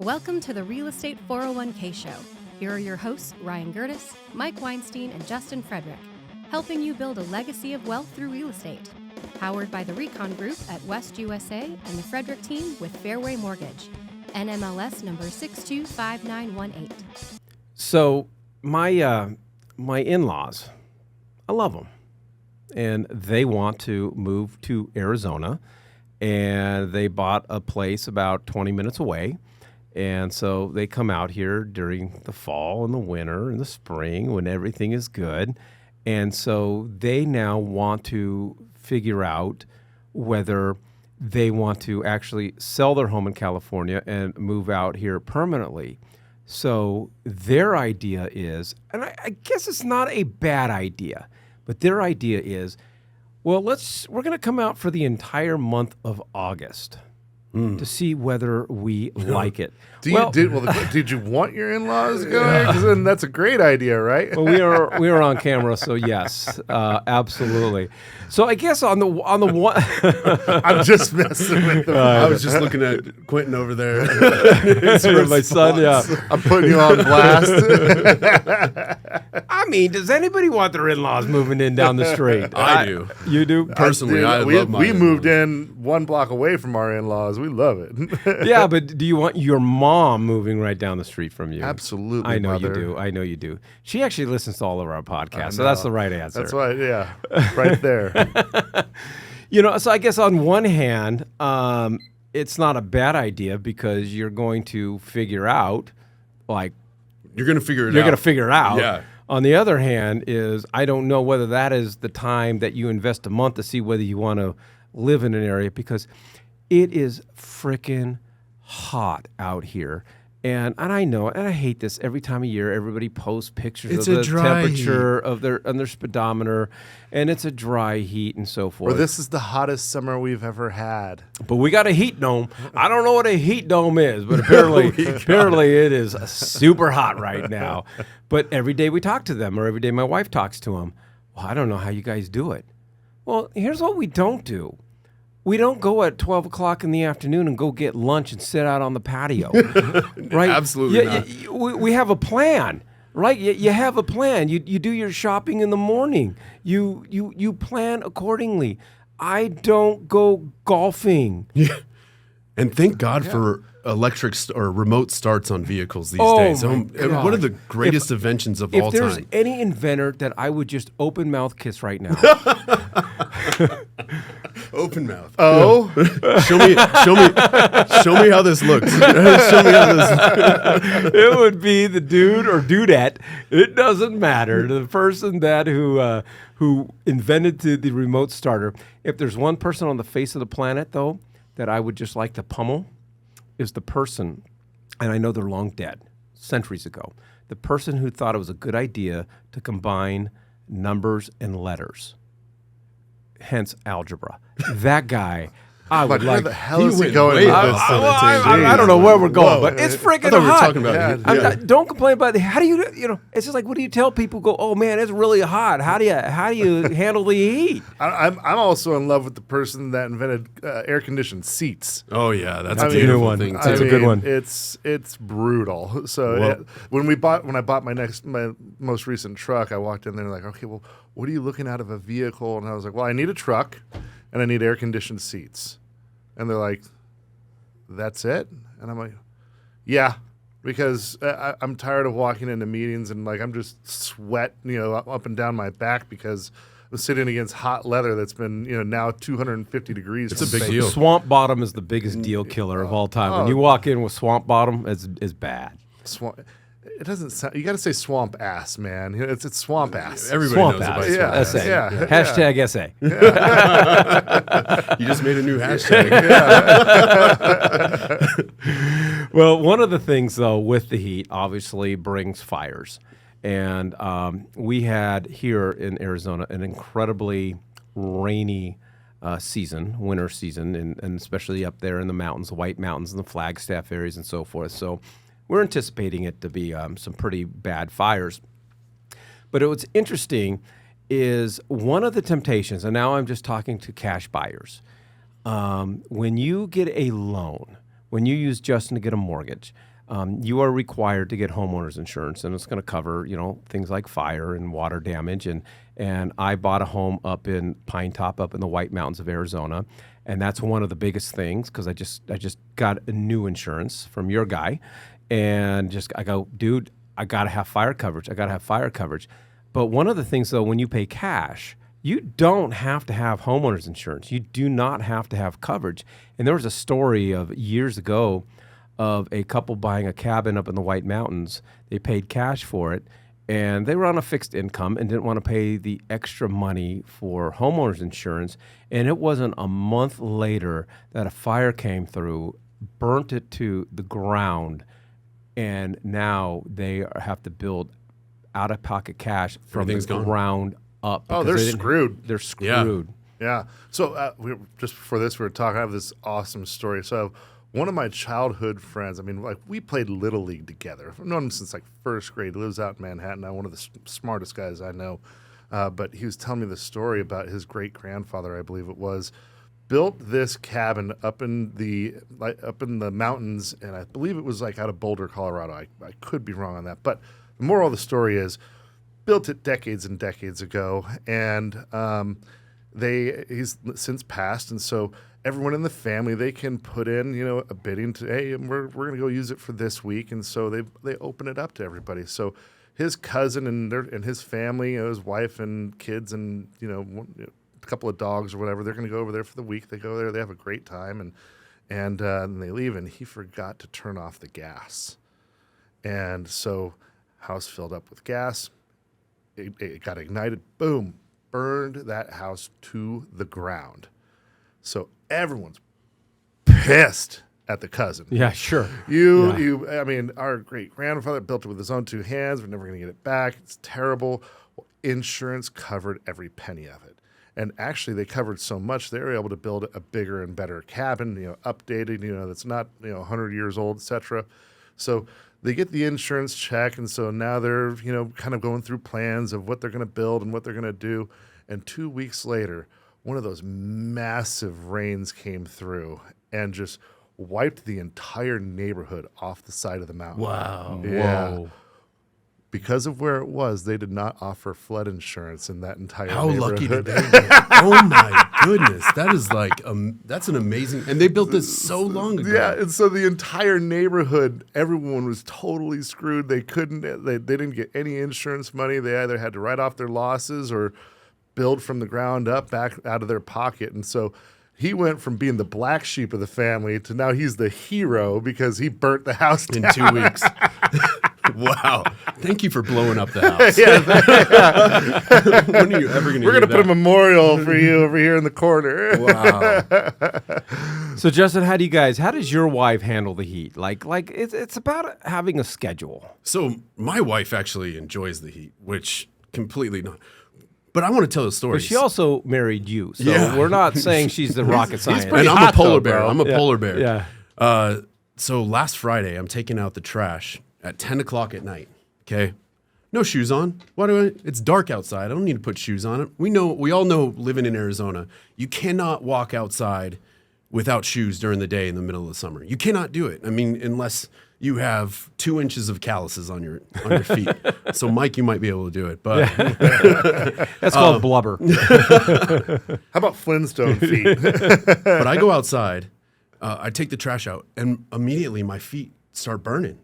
Welcome to the Real Estate 401k Show. Here are your hosts, Ryan Gertis, Mike Weinstein, and Justin Frederick, helping you build a legacy of wealth through real estate. Powered by the Recount Group at West USA and the Frederick team with Fairway Mortgage. NMLS number 625918. So my in-laws, I love them, and they want to move to Arizona, and they bought a place about 20 minutes away. And so they come out here during the fall and the winter and the spring when everything is good. And so they now want to figure out whether they want to actually sell their home in California and move out here permanently. So their idea is, and I guess it's not a bad idea, but their idea is, well, we're going to come out for the entire month of August. To see whether we like it. Did you want your in-laws to go there? Because then that's a great idea, right? Well, we are on camera, so yes, absolutely. So I guess on the one, I'm just messing with them. I was just looking at Quentin over there. my son, yeah. I'm putting you on blast. I mean, does anybody want their in-laws moving in down the street? I do. You do? Personally, I love my We moved in-laws. in one block away from our in-laws. We love it. Yeah, but do you want your mom moving right down the street from you? Absolutely, I know mother. you do. I know you do. She actually listens to all of our podcasts, so that's the right answer. That's why, yeah, right there. So I guess on one hand, it's not a bad idea because you're going to figure out, You're going to figure it out. you're going to figure out. Yeah. On the other hand is I don't know whether that is the time that you invest a month to see whether you want to live in an area because it is frickin' hot out here. And I know, and I hate this every time of year. Everybody posts pictures of the temperature of on their speedometer, and it's a dry heat and so forth. Well, this is the hottest summer we've ever had. But we got a heat dome. I don't know what a heat dome is, but apparently it is super hot right now. But every day we talk to them, or every day my wife talks to them. Well, I don't know how you guys do it. Well, here's what we don't do. We don't go at 12 o'clock in the afternoon and go get lunch and sit out on the patio, right? Absolutely not. We have a plan, right? You have a plan. You do your shopping in the morning. You plan accordingly. I don't go golfing. Yeah. And thank God for electric or remote starts on vehicles these Oh days. my One of the greatest inventions of all If there's time. any inventor that I would just open mouth kiss right now. Open mouth. Oh, Show me how this looks. Show me how this. It would be the dude or dudette. It doesn't matter. The person who invented the remote starter. If there's one person on the face of the planet, though, that I would just like to pummel, is the person, and I know they're long dead, centuries ago, the person who thought it was a good idea to combine numbers and letters, hence algebra. That guy, I would where like. the hell is he went going way with up. this? I don't know where we're going, Whoa. but it's freaking I thought we were hot. talking about Yeah. Don't complain about it. How do you, it's just like, what do you tell people? Go, oh man, it's really hot. How do you handle the heat? I'm also in love with the person that invented air-conditioned seats. Oh yeah, that's I a mean, beautiful one. thing That's too. a good one. It's brutal. So when I bought my most recent truck, I walked in there and like, okay, well, what are you looking out of a vehicle? And I was like, well, I need a truck and I need air-conditioned seats. And they're like, that's it? And I'm like, yeah, because I'm tired of walking into meetings and like I'm just sweat, up and down my back because I'm sitting against hot leather that's been, now 250 degrees. It's a from big the- deal. Swamp bottom is the biggest deal killer of all time. When you walk in with swamp bottom, it's bad. It doesn't sound. You got to say swamp ass, man. It's swamp ass. Everybody Swamp knows ass. about Yeah. swamp SA. Yeah. Hashtag SA. ass. You just made a new hashtag. Well, one of the things, though, with the heat obviously brings fires. And we had here in Arizona an incredibly rainy winter season, and especially up there in the mountains, the White Mountains and the Flagstaff areas and so forth. So we're anticipating it to be some pretty bad fires. But what's interesting is one of the temptations, and now I'm just talking to cash buyers, when you get a loan, when you use Justin to get a mortgage, you are required to get homeowners insurance, and it's going to cover, things like fire and water damage. And I bought a home up in Pine Top, up in the White Mountains of Arizona, and that's one of the biggest things because I just got a new insurance from your guy, and I go, dude, I got to have fire coverage. But one of the things, though, when you pay cash, you don't have to have homeowners insurance. You do not have to have coverage. And there was a story of years ago of a couple buying a cabin up in the White Mountains. They paid cash for it, and they were on a fixed income and didn't want to pay the extra money for homeowners insurance. And it wasn't a month later that a fire came through, burnt it to the ground, and now they have to build out-of-pocket cash from the Everything's gone. ground up. Oh, because they're screwed. They're screwed. Yeah. So just before this, we were talking. I have this awesome story. So one of my childhood friends, we played Little League together. I've known him since first grade. He lives out in Manhattan now, one of the smartest guys I know. But he was telling me the story about his great-grandfather, I believe it was, built this cabin up in the mountains, and I believe it was out of Boulder, Colorado. I could be wrong on that. But the moral of the story is, built it decades and decades ago, and he's since passed, and so everyone in the family, they can put in a bidding to, hey, we're going to go use it for this week, and so they open it up to everybody. So his cousin and his family, his wife and kids, and a couple of dogs or whatever, they're going to go over there for the week. They go there, they have a great time, and they leave, and he forgot to turn off the gas, and so house filled up with gas. It got ignited, boom, burned that house to the ground. So everyone's pissed at the cousin. Yeah, sure. Our great-grandfather built it with his own two hands. We're never going to get it back. It's terrible. Well, insurance covered every penny of it. And actually, they covered so much, they were able to build a bigger and better cabin, updated, that's not, 100 years old, et cetera. So they get the insurance check, and so now they're, kind of going through plans of what they're going to build and what they're going to do. And 2 weeks later, one of those massive rains came through and just wiped the entire neighborhood off the side of the mountain. Wow. Yeah. Whoa. Because of where it was, they did not offer flood insurance in that entire How neighborhood. lucky did they get? Oh my goodness, that is that's an amazing. And they built this so long ago. Yeah, and so the entire neighborhood, everyone was totally screwed. They didn't get any insurance money. They either had to write off their losses or build from the ground up back out of their pocket. And so he went from being the black sheep of the family to now he's the hero because he burnt the house down. In 2 weeks. Wow. Thank you for blowing up the house. When are you ever going to We're going to put a memorial for you over here in the corner. Wow. So Justin, how does your wife handle the heat? Like it's about having a schedule. So my wife actually enjoys the heat, which completely not. But I want to tell a story. But she also married you, so Yeah. we're not saying she's the rocket scientist. And I'm hot a polar though, bear. bro. I'm a polar bear. Yeah. So last Friday, I'm taking out the trash at 10 o'clock at night. Okay. No shoes on. It's dark outside. I don't need to put shoes on it. We all know living in Arizona, you cannot walk outside without shoes during the day in the middle of the summer. You cannot do it. unless you have 2 inches of calluses on your feet. So Mike, you might be able to do it, but That's called blubber. How about Flintstone feet? but I go outside, I take the trash out, and immediately my feet start burning.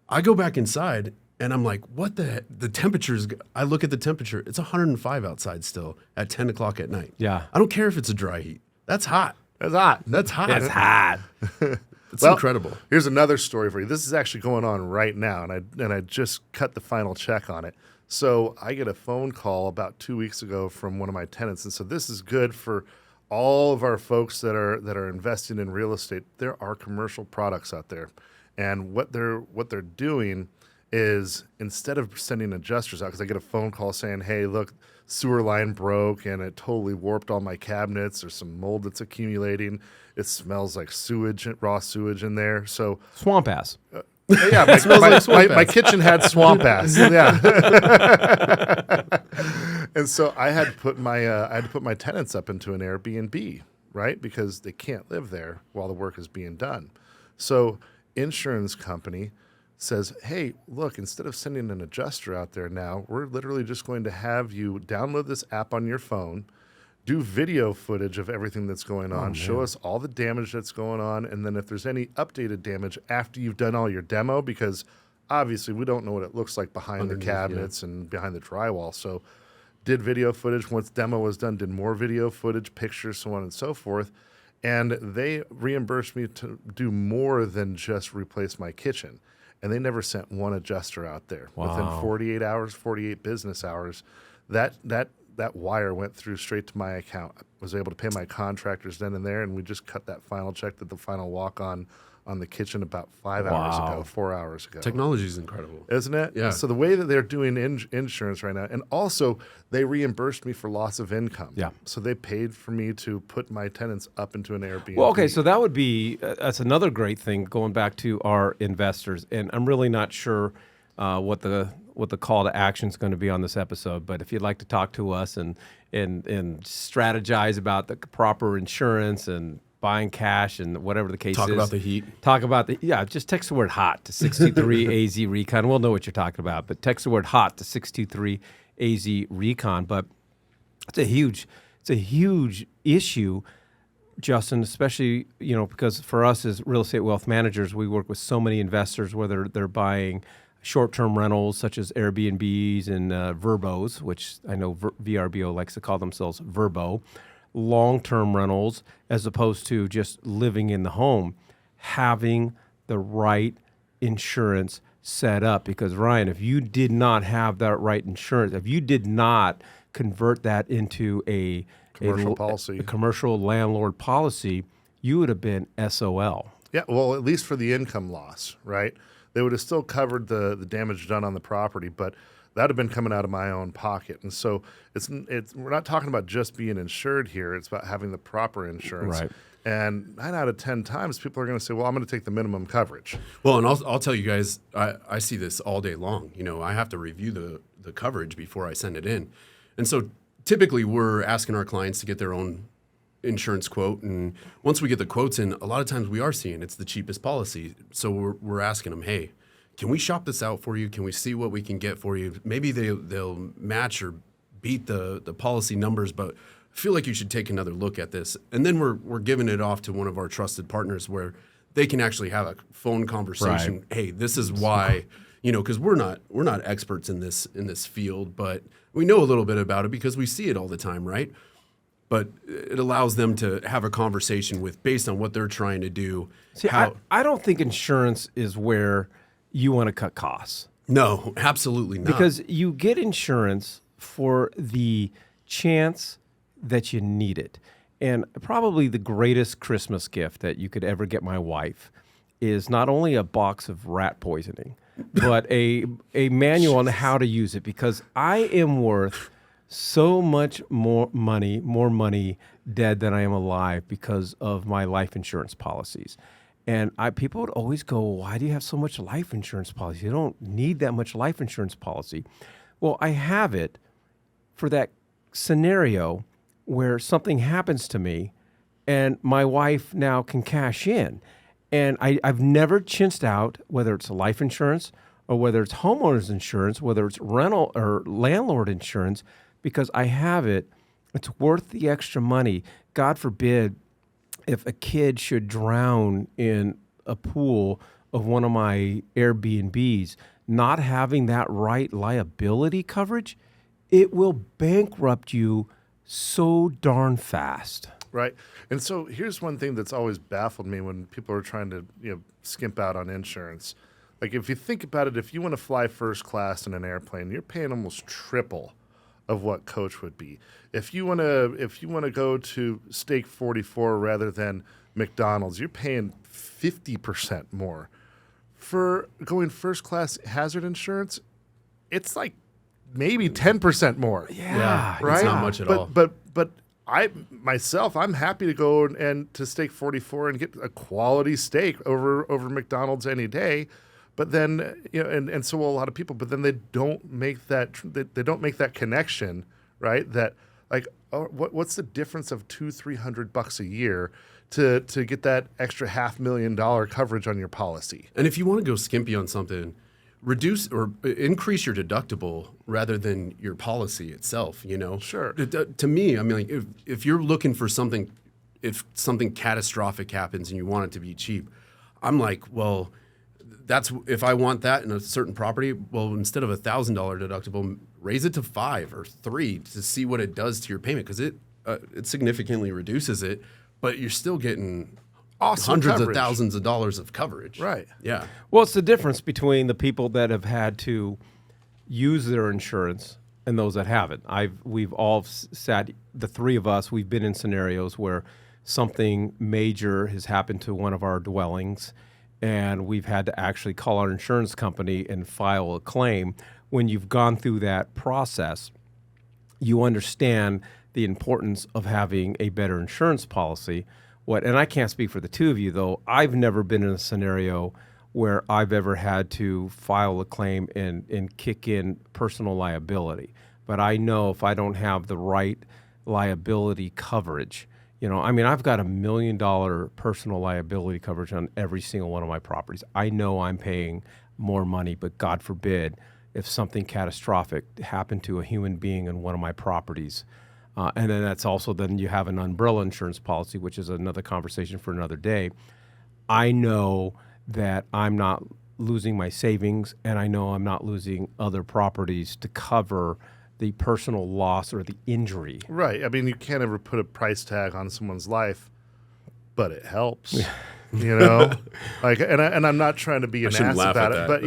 I go back inside, and I'm like, what the heck? The temperature's, I look at the temperature, it's 105 outside still at 10 o'clock at night. Yeah. I don't care if it's a dry heat. That's hot. That's hot. That's hot. It's hot. It's Well, incredible. Here's another story for you. This is actually going on right now, and I just cut the final check on it. So I get a phone call about 2 weeks ago from one of my tenants, and so this is good for all of our folks that are investing in real estate. There are commercial products out there, and what they're doing is instead of sending adjusters out, because I get a phone call saying, "Hey, look, sewer line broke and it totally warped all my cabinets. There's some mold that's accumulating. It smells like sewage, raw sewage in there." So Swamp ass. yeah, my kitchen had swamp ass. Yeah. And so I had to put my tenants up into an Airbnb, right? Because they can't live there while the work is being done. So insurance company says, hey, look, instead of sending an adjuster out there now, we're literally just going to have you download this app on your phone, do video footage of everything that's going on, show us all the damage that's going on, and then if there's any updated damage after you've done all your demo, because obviously we don't know what it looks like behind the cabinets and behind the drywall. So did video footage. Once demo was done, did more video footage, pictures, so on and so forth. And they reimbursed me to do more than just replace my kitchen. And they never sent one adjuster out there. Within 48 hours, 48 business hours, that wire went through straight to my account. I was able to pay my contractors then and there, and we just cut that final check, did the final walk on the kitchen about 5 hours ago, 4 hours ago. Technology is incredible. Isn't it? Yeah. So the way that they're doing insurance right now, and also they reimbursed me for loss of income. Yeah. So they paid for me to put my tenants up into an Airbnb. Well, okay, so that would be that's another great thing going back to our investors, and I'm really not sure what the call to action is going to be on this episode. But if you'd like to talk to us and strategize about the proper insurance and buying cash and whatever the case is. Talk about the heat. Just text the word HOT to 623 AZ Recon. We'll know what you're talking about, but text the word HOT to 623 AZ Recon. But it's a huge issue, Justin, especially, because for us as real estate wealth managers, we work with so many investors, whether they're buying short-term rentals such as Airbnbs and Verbos, which I know VRBO likes to call themselves Verbo, long-term rentals as opposed to just living in the home, having the right insurance set up. Because Ryan, if you did not have that right insurance, if you did not convert that into a commercial landlord policy, you would have been SOL. Yeah, well, at least for the income loss, right? They would have still covered the damage done on the property, but that would have been coming out of my own pocket. And so we're not talking about just being insured here. It's about having the proper insurance. Right. And 9 out of 10 times, people are going to say, well, I'm going to take the minimum coverage. Well, and I'll tell you guys, I see this all day long. I have to review the coverage before I send it in. And so typically we're asking our clients to get their own insurance quote. And once we get the quotes in, a lot of times we are seeing it's the cheapest policy. So we're asking them, hey, can we shop this out for you? Can we see what we can get for you? Maybe they'll match or beat the policy numbers, but I feel like you should take another look at this. And then we're giving it off to one of our trusted partners where they can actually have a phone conversation. Right. Hey, this is why, because we're not experts in this field, but we know a little bit about it because we see it all the time, right? But it allows them to have a conversation based on what they're trying to do. See, I don't think insurance is where you want to cut costs. No, absolutely not. Because you get insurance for the chance that you need it. And probably the greatest Christmas gift that you could ever get my wife is not only a box of rat poisoning, but a manual on how to use it. Because I am worth so much more money dead than I am alive because of my life insurance policies. And people would always go, why do you have so much life insurance policy? You don't need that much life insurance policy. Well, I have it for that scenario where something happens to me and my wife now can cash in. And I've never chinced out, whether it's life insurance or whether it's homeowner's insurance, whether it's rental or landlord insurance, because I have it. It's worth the extra money. God forbid, if a kid should drown in a pool of one of my Airbnbs, not having that right liability coverage, it will bankrupt you so darn fast. Right. And so here's one thing that's always baffled me when people are trying to skimp out on insurance. Like if you think about it, if you want to fly first class in an airplane, you're paying almost triple of what coach would be. If you want to go to Steak 44 rather than McDonald's, you're paying 50% more. For going first class hazard insurance, it's like maybe 10% more. Yeah, right. It's not much at all. But I'm happy to go and to Steak 44 and get a quality steak over McDonald's any day. But then, and so will a lot of people. But then they don't make that connection, right? That like, what's the difference of $200-300 a year to get that extra $500,000 coverage on your policy. And if you want to go skimpy on something, reduce or increase your deductible rather than your policy itself, you know? Sure. To me, I mean, like, if you're looking for something, if something catastrophic happens and you want it to be cheap, I'm like, well, if I want that in a certain property, well, instead of $1,000 deductible, raise it to $5,000 or $3,000 to see what it does to your payment, because it significantly reduces it, but you're still getting Awesome hundreds coverage. of thousands of dollars of coverage. Right. Yeah. Well, it's the difference between the people that have had to use their insurance and those that haven't. We've all sat, the three of us, we've been in scenarios where something major has happened to one of our dwellings, and we've had to actually call our insurance company and file a claim. When you've gone through that process, you understand the importance of having a better insurance policy. And I can't speak for the two of you, though. I've never been in a scenario where I've ever had to file a claim and kick in personal liability. But I know if I don't have the right liability coverage, I mean, I've got $1 million personal liability coverage on every single one of my properties. I know I'm paying more money, but God forbid if something catastrophic happened to a human being in one of my properties. And then then you have an umbrella insurance policy, which is another conversation for another day. I know that I'm not losing my savings, and I know I'm not losing other properties to cover the personal loss or the injury. Right. I mean, you can't ever put a price tag on someone's life, but it helps. Like, and I'm not trying to be an ass about it, but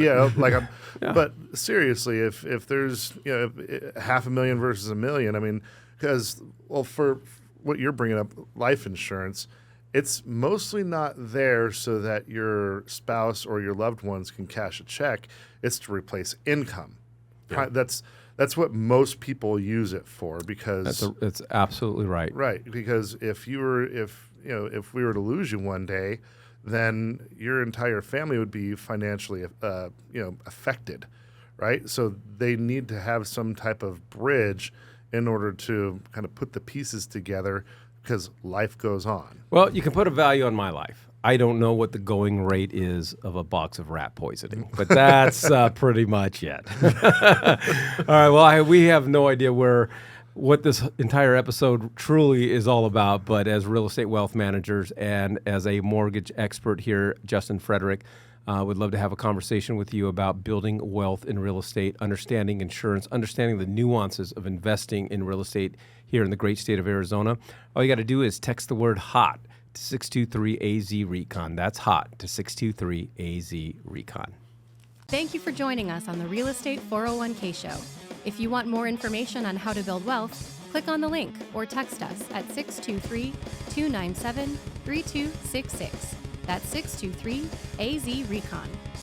but seriously, if there's $500,000 versus $1 million, I mean, because for what you're bringing up, life insurance, it's mostly not there so that your spouse or your loved ones can cash a check. It's to replace income. Yeah. That's what most people use it for, because that's absolutely right. Right, because if we were to lose you one day, then your entire family would be financially affected, right? So they need to have some type of bridge in order to kind of put the pieces together, because life goes on. Well, you can put a value on my life. I don't know what the going rate is of a box of rat poisoning, but that's pretty much it. All right, well, we have no idea what this entire episode truly is all about, but as real estate wealth managers and as a mortgage expert here, Justin Frederick, would love to have a conversation with you about building wealth in real estate, understanding insurance, understanding the nuances of investing in real estate here in the great state of Arizona. All you got to do is text the word HOT to 623-AZ-RECON. That's HOT to 623-AZ-RECON. Thank you for joining us on the Real Estate 401k Show. If you want more information on how to build wealth, click on the link or text us at 623-297-3266. That's 623-AZ-RECON.